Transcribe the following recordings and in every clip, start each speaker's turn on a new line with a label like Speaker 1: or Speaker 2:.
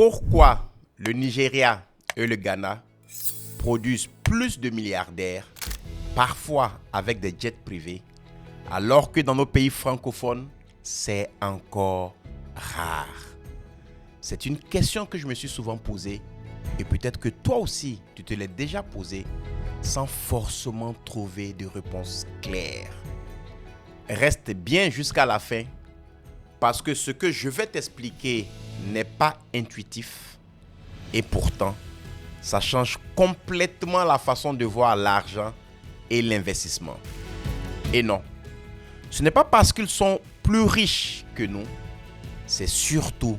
Speaker 1: Pourquoi le Nigeria et le Ghana produisent plus de milliardaires, parfois avec des jets privés, alors que dans nos pays francophones, c'est encore rare? C'est une question que je me suis souvent posée et peut-être que toi aussi, tu te l'as déjà posée sans forcément trouver de réponse claire. Reste bien jusqu'à la fin parce que ce que je vais t'expliquer n'est pas intuitif et pourtant, ça change complètement la façon de voir l'argent et l'investissement. Et non, ce n'est pas parce qu'ils sont plus riches que nous, c'est surtout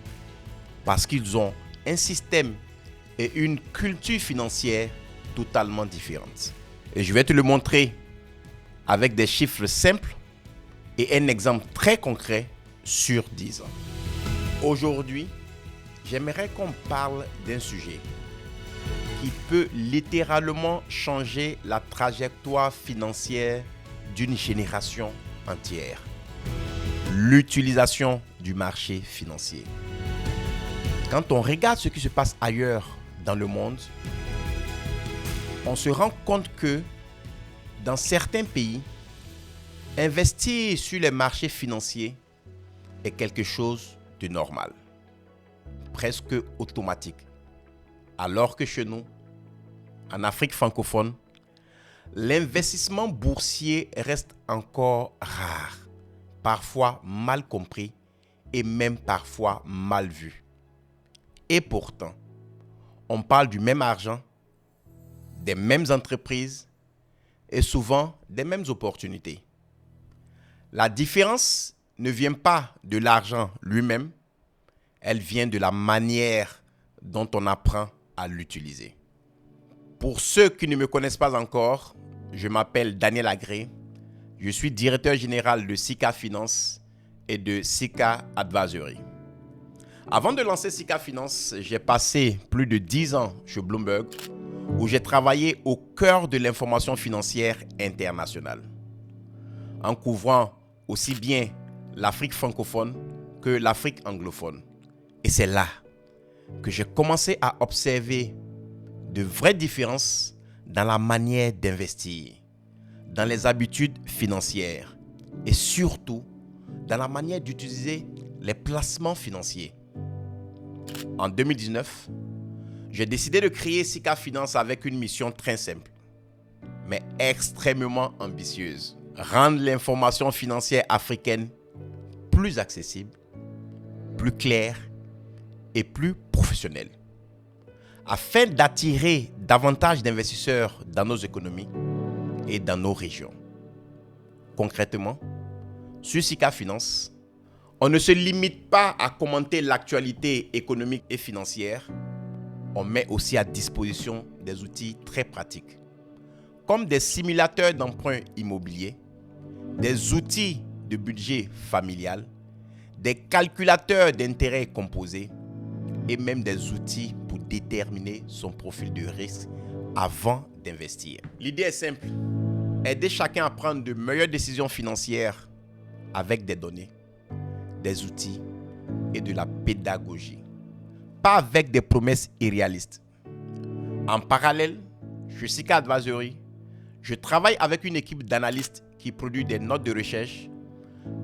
Speaker 1: parce qu'ils ont un système et une culture financière totalement différentes. Et je vais te le montrer avec des chiffres simples et un exemple très concret sur 10 ans. Aujourd'hui, j'aimerais qu'on parle d'un sujet qui peut littéralement changer la trajectoire financière d'une génération entière. L'utilisation du marché financier. Quand on regarde ce qui se passe ailleurs dans le monde, on se rend compte que dans certains pays, investir sur les marchés financiers est quelque chose de normal, presque automatique. Alors que chez nous, en Afrique francophone, l'investissement boursier reste encore rare, parfois mal compris et même parfois mal vu. Et pourtant, on parle du même argent, des mêmes entreprises et souvent des mêmes opportunités. La différence ne vient pas de l'argent lui-même, elle vient de la manière dont on apprend à l'utiliser. Pour ceux qui ne me connaissent pas encore, je m'appelle Daniel Agré, je suis directeur général de Sika Finance et de Sika Advisory. Avant de lancer Sika Finance, j'ai passé plus de 10 ans chez Bloomberg, où j'ai travaillé au cœur de l'information financière internationale, en couvrant aussi bien l'Afrique francophone que l'Afrique anglophone. Et c'est là que j'ai commencé à observer de vraies différences dans la manière d'investir, dans les habitudes financières et surtout dans la manière d'utiliser les placements financiers. En 2019, j'ai décidé de créer Sika Finance avec une mission très simple, mais extrêmement ambitieuse. Rendre l'information financière africaine plus accessible, plus claire et plus professionnelle, afin d'attirer davantage d'investisseurs dans nos économies et dans nos régions. Concrètement, sur Sika Finance, on ne se limite pas à commenter l'actualité économique et financière, on met aussi à disposition des outils très pratiques, comme des simulateurs d'emprunt immobilier, des outils de budget familial, des calculateurs d'intérêts composés et même des outils pour déterminer son profil de risque avant d'investir. L'idée est simple, aider chacun à prendre de meilleures décisions financières avec des données, des outils et de la pédagogie, pas avec des promesses irréalistes. En parallèle, chez Sika Advisory, je travaille avec une équipe d'analystes qui produit des notes de recherche,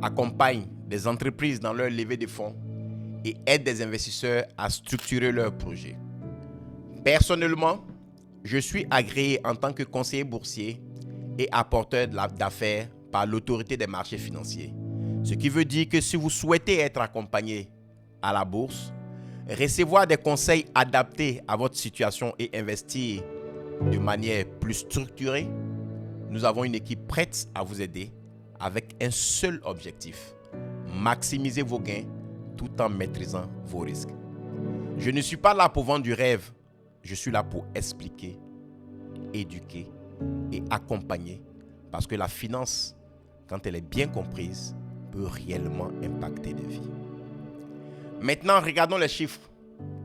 Speaker 1: accompagne des entreprises dans leur levée de fonds et aide des investisseurs à structurer leurs projets. Personnellement, je suis agréé en tant que conseiller boursier et apporteur d'affaires par l'autorité des marchés financiers. Ce qui veut dire que si vous souhaitez être accompagné à la bourse, recevoir des conseils adaptés à votre situation et investir de manière plus structurée, nous avons une équipe prête à vous aider avec un seul objectif: maximiser vos gains tout en maîtrisant vos risques. Je ne suis pas là pour vendre du rêve, je suis là pour expliquer, éduquer et accompagner, parce que la finance, quand elle est bien comprise, peut réellement impacter des vies. Maintenant, regardons les chiffres,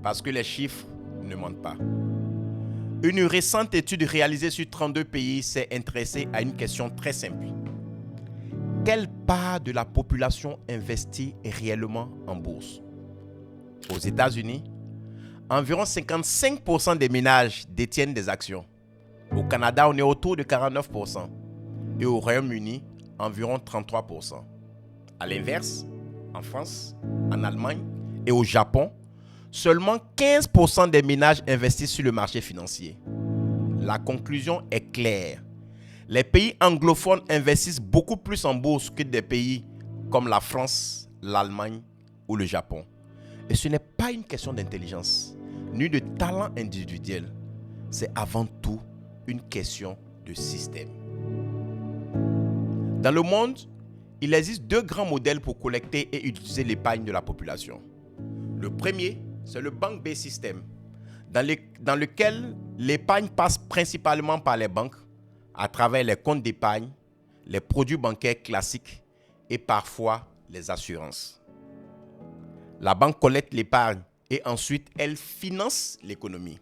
Speaker 1: parce que les chiffres ne mentent pas. Une récente étude réalisée sur 32 pays s'est intéressée à une question très simple. Quelle part de la population investit réellement en bourse? Aux États-Unis, environ 55% des ménages détiennent des actions. Au Canada, on est autour de 49%. Et au Royaume-Uni, environ 33%. À l'inverse, en France, en Allemagne et au Japon, seulement 15% des ménages investissent sur le marché financier. La conclusion est claire. Les pays anglophones investissent beaucoup plus en bourse que des pays comme la France, l'Allemagne ou le Japon. Et ce n'est pas une question d'intelligence, ni de talent individuel. C'est avant tout une question de système. Dans le monde, il existe 2 grands modèles pour collecter et utiliser l'épargne de la population. Le premier, c'est le Bank-Based System, dans lequel l'épargne passe principalement par les banques, à travers les comptes d'épargne, les produits bancaires classiques et parfois les assurances. La banque collecte l'épargne et ensuite elle finance l'économie.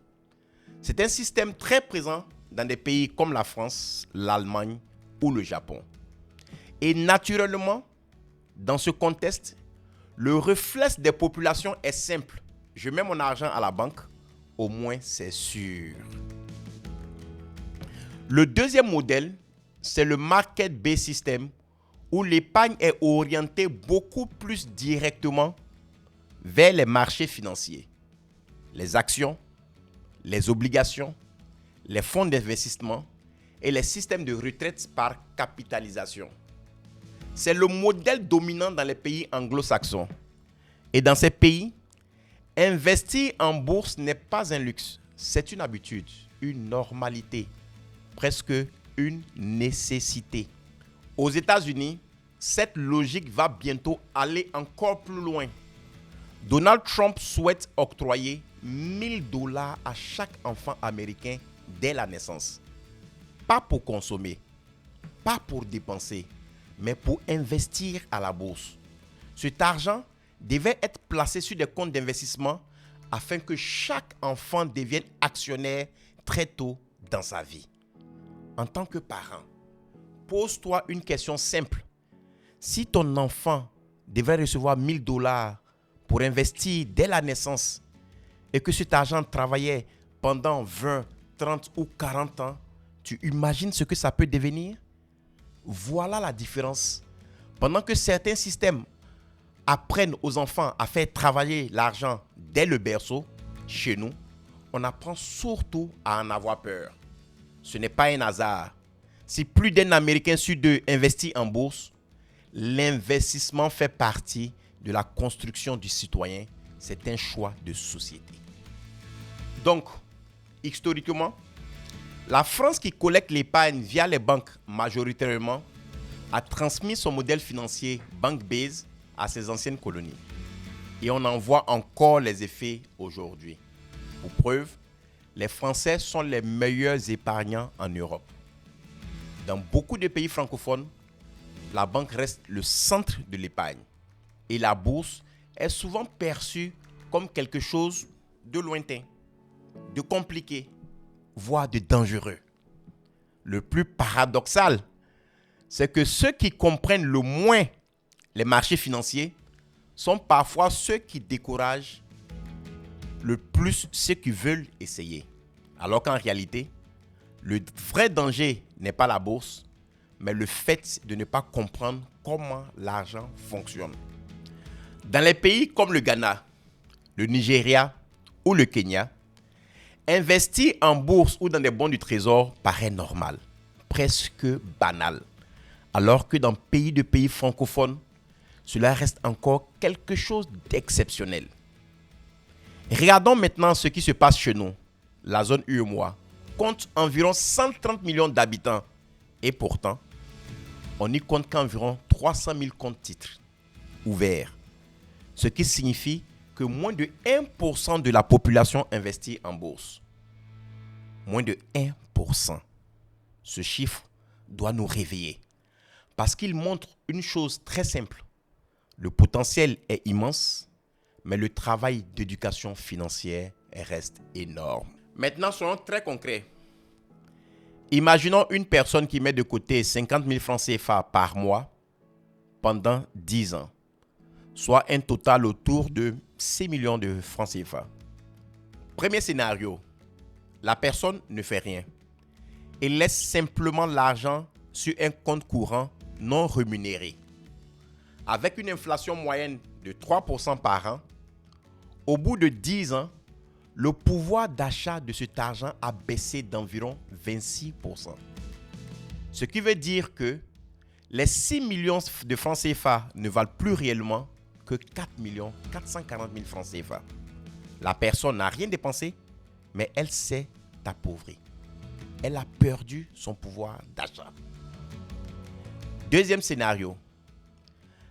Speaker 1: C'est un système très présent dans des pays comme la France, l'Allemagne ou le Japon. Et naturellement, dans ce contexte, le réflexe des populations est simple. Je mets mon argent à la banque, au moins c'est sûr. Le deuxième modèle, c'est le Market-Based System, où l'épargne est orientée beaucoup plus directement vers les marchés financiers, les actions, les obligations, les fonds d'investissement et les systèmes de retraite par capitalisation. C'est le modèle dominant dans les pays anglo-saxons. Et dans ces pays, investir en bourse n'est pas un luxe, c'est une habitude, une normalité, presque une nécessité. Aux États-Unis, cette logique va bientôt aller encore plus loin. Donald Trump souhaite octroyer $1000 à chaque enfant américain dès la naissance. Pas pour consommer, pas pour dépenser, mais pour investir à la bourse. Cet argent devait être placé sur des comptes d'investissement afin que chaque enfant devienne actionnaire très tôt dans sa vie. En tant que parent, pose-toi une question simple. Si ton enfant devait recevoir $1000 pour investir dès la naissance et que cet argent travaillait pendant 20, 30 ou 40 ans, tu imagines ce que ça peut devenir? Voilà la différence. Pendant que certains systèmes apprennent aux enfants à faire travailler l'argent dès le berceau, chez nous, on apprend surtout à en avoir peur. Ce n'est pas un hasard. Si plus d'un Américain sur 2 investit en bourse, l'investissement fait partie de la construction du citoyen. C'est un choix de société. Donc, historiquement, la France qui collecte l'épargne via les banques majoritairement a transmis son modèle financier bank-based à ses anciennes colonies. Et on en voit encore les effets aujourd'hui. Pour preuve, les Français sont les meilleurs épargnants en Europe. Dans beaucoup de pays francophones, la banque reste le centre de l'épargne. Et la bourse est souvent perçue comme quelque chose de lointain, de compliqué, voire de dangereux. Le plus paradoxal, c'est que ceux qui comprennent le moins les marchés financiers sont parfois ceux qui découragent le plus ceux qui veulent essayer. Alors qu'en réalité, le vrai danger n'est pas la bourse, mais le fait de ne pas comprendre comment l'argent fonctionne. Dans les pays comme le Ghana, le Nigeria ou le Kenya, investir en bourse ou dans des bons du trésor paraît normal, presque banal. Alors que dans de pays francophones, cela reste encore quelque chose d'exceptionnel. Regardons maintenant ce qui se passe chez nous. La zone UEMOA compte environ 130 millions d'habitants et pourtant, on n'y compte qu'environ 300 000 comptes titres ouverts. Ce qui signifie que moins de 1% de la population investit en bourse. Moins de 1%. Ce chiffre doit nous réveiller parce qu'il montre une chose très simple. Le potentiel est immense, mais le travail d'éducation financière reste énorme. Maintenant, soyons très concrets. Imaginons une personne qui met de côté 50 000 francs CFA par mois pendant 10 ans, soit un total autour de 6 millions de francs CFA. Premier scénario, la personne ne fait rien et laisse simplement l'argent sur un compte courant non rémunéré. Avec une inflation moyenne de 3% par an, au bout de 10 ans, le pouvoir d'achat de cet argent a baissé d'environ 26%. Ce qui veut dire que les 6 millions de francs CFA ne valent plus réellement que 4 440 000 francs CFA. La personne n'a rien dépensé, mais elle s'est appauvrie. Elle a perdu son pouvoir d'achat. Deuxième scénario.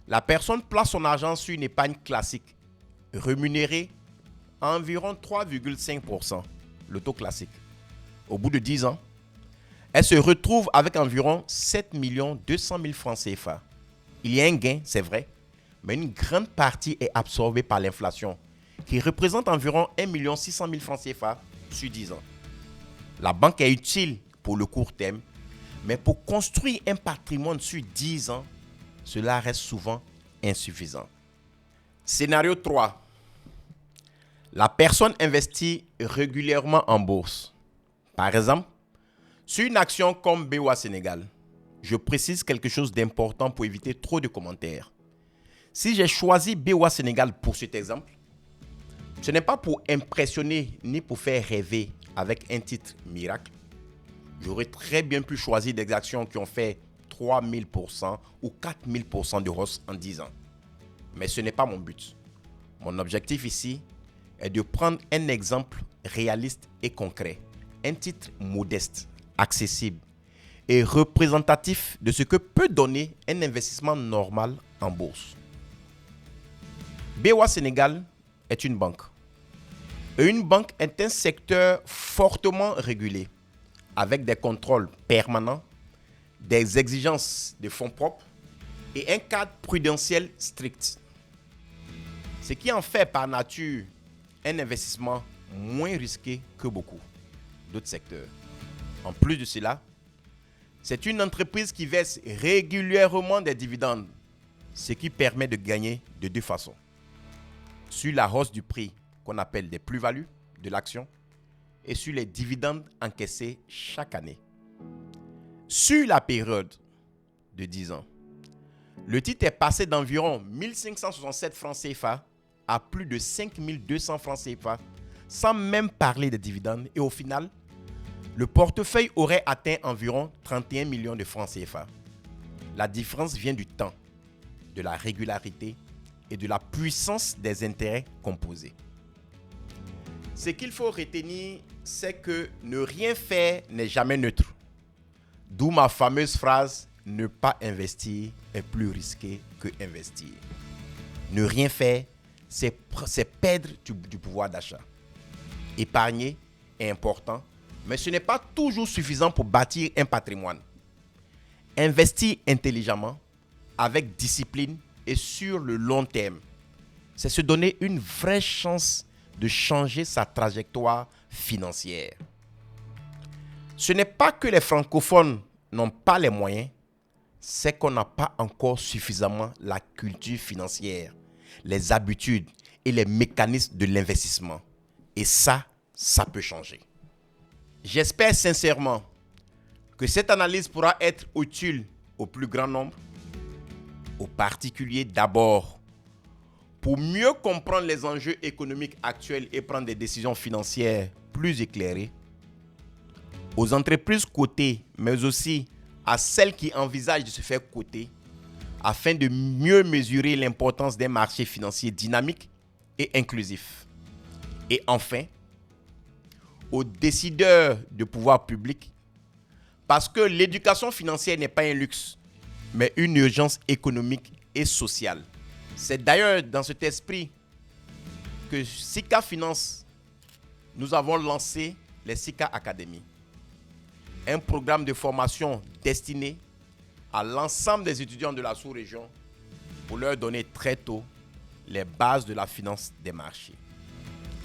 Speaker 1: La personne place son argent sur une épargne classique, rémunérée à environ 3,5%, le taux classique. Au bout de 10 ans, elle se retrouve avec environ 7 200 000 francs CFA. Il y a un gain, c'est vrai, mais une grande partie est absorbée par l'inflation, qui représente environ 1 600 000 francs CFA sur 10 ans. La banque est utile pour le court terme, mais pour construire un patrimoine sur 10 ans, cela reste souvent insuffisant. Scénario 3. La personne investit régulièrement en bourse. Par exemple, sur une action comme BOA Sénégal, je précise quelque chose d'important pour éviter trop de commentaires. Si j'ai choisi BOA Sénégal pour cet exemple, ce n'est pas pour impressionner ni pour faire rêver avec un titre miracle. J'aurais très bien pu choisir des actions qui ont fait 3000% ou 4000% de hausse en 10 ans. Mais ce n'est pas mon but. Mon objectif ici est de prendre un exemple réaliste et concret. Un titre modeste, accessible et représentatif de ce que peut donner un investissement normal en bourse. BOA Sénégal est une banque. Et une banque est un secteur fortement régulé, avec des contrôles permanents, des exigences de fonds propres et un cadre prudentiel strict. Ce qui en fait par nature un investissement moins risqué que beaucoup d'autres secteurs. En plus de cela, c'est une entreprise qui verse régulièrement des dividendes, ce qui permet de gagner de deux façons. Sur la hausse du prix qu'on appelle des plus-values de l'action et sur les dividendes encaissés chaque année. Sur la période de 10 ans, le titre est passé d'environ 1567 francs CFA à plus de 5200 francs CFA sans même parler des dividendes et au final, le portefeuille aurait atteint environ 31 millions de francs CFA. La différence vient du temps, de la régularité et de la puissance des intérêts composés. Ce qu'il faut retenir, c'est que ne rien faire n'est jamais neutre. D'où ma fameuse phrase « Ne pas investir est plus risqué que investir ». Ne rien faire, c'est perdre du pouvoir d'achat. Épargner est important, mais ce n'est pas toujours suffisant pour bâtir un patrimoine. Investir intelligemment, avec discipline et sur le long terme, c'est se donner une vraie chance de changer sa trajectoire financière. Ce n'est pas que les francophones n'ont pas les moyens, c'est qu'on n'a pas encore suffisamment la culture financière, les habitudes et les mécanismes de l'investissement. Et ça peut changer. J'espère sincèrement que cette analyse pourra être utile au plus grand nombre, aux particuliers d'abord, pour mieux comprendre les enjeux économiques actuels et prendre des décisions financières plus éclairées, aux entreprises cotées, mais aussi à celles qui envisagent de se faire coter, afin de mieux mesurer l'importance d'un marché financier dynamique et inclusif. Et enfin, aux décideurs de pouvoir public, parce que l'éducation financière n'est pas un luxe, mais une urgence économique et sociale. C'est d'ailleurs dans cet esprit que Sika Finance, nous avons lancé les Sika Academy, un programme de formation destiné à l'ensemble des étudiants de la sous-région pour leur donner très tôt les bases de la finance des marchés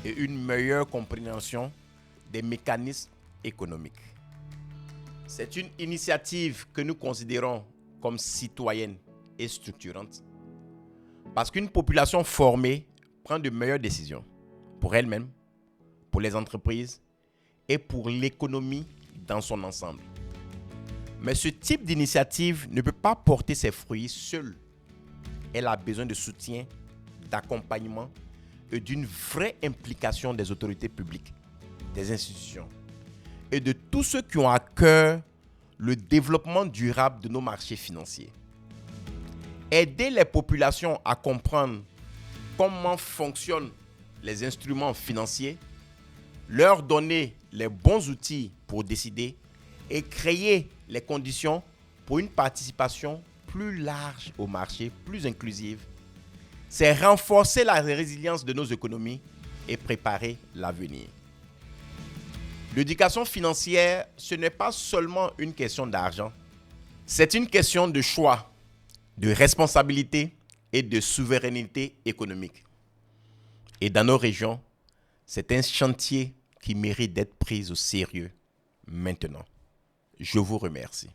Speaker 1: et une meilleure compréhension des mécanismes économiques. C'est une initiative que nous considérons comme citoyenne et structurante parce qu'une population formée prend de meilleures décisions pour elle-même, pour les entreprises et pour l'économie dans son ensemble. Mais ce type d'initiative ne peut pas porter ses fruits seul. Elle a besoin de soutien, d'accompagnement et d'une vraie implication des autorités publiques, des institutions et de tous ceux qui ont à cœur le développement durable de nos marchés financiers. Aider les populations à comprendre comment fonctionnent les instruments financiers, leur donner les bons outils pour décider et créer les conditions pour une participation plus large au marché, plus inclusive, c'est renforcer la résilience de nos économies et préparer l'avenir. L'éducation financière, ce n'est pas seulement une question d'argent, c'est une question de choix, de responsabilité et de souveraineté économique. Et dans nos régions, c'est un chantier qui mérite d'être pris au sérieux maintenant. Je vous remercie.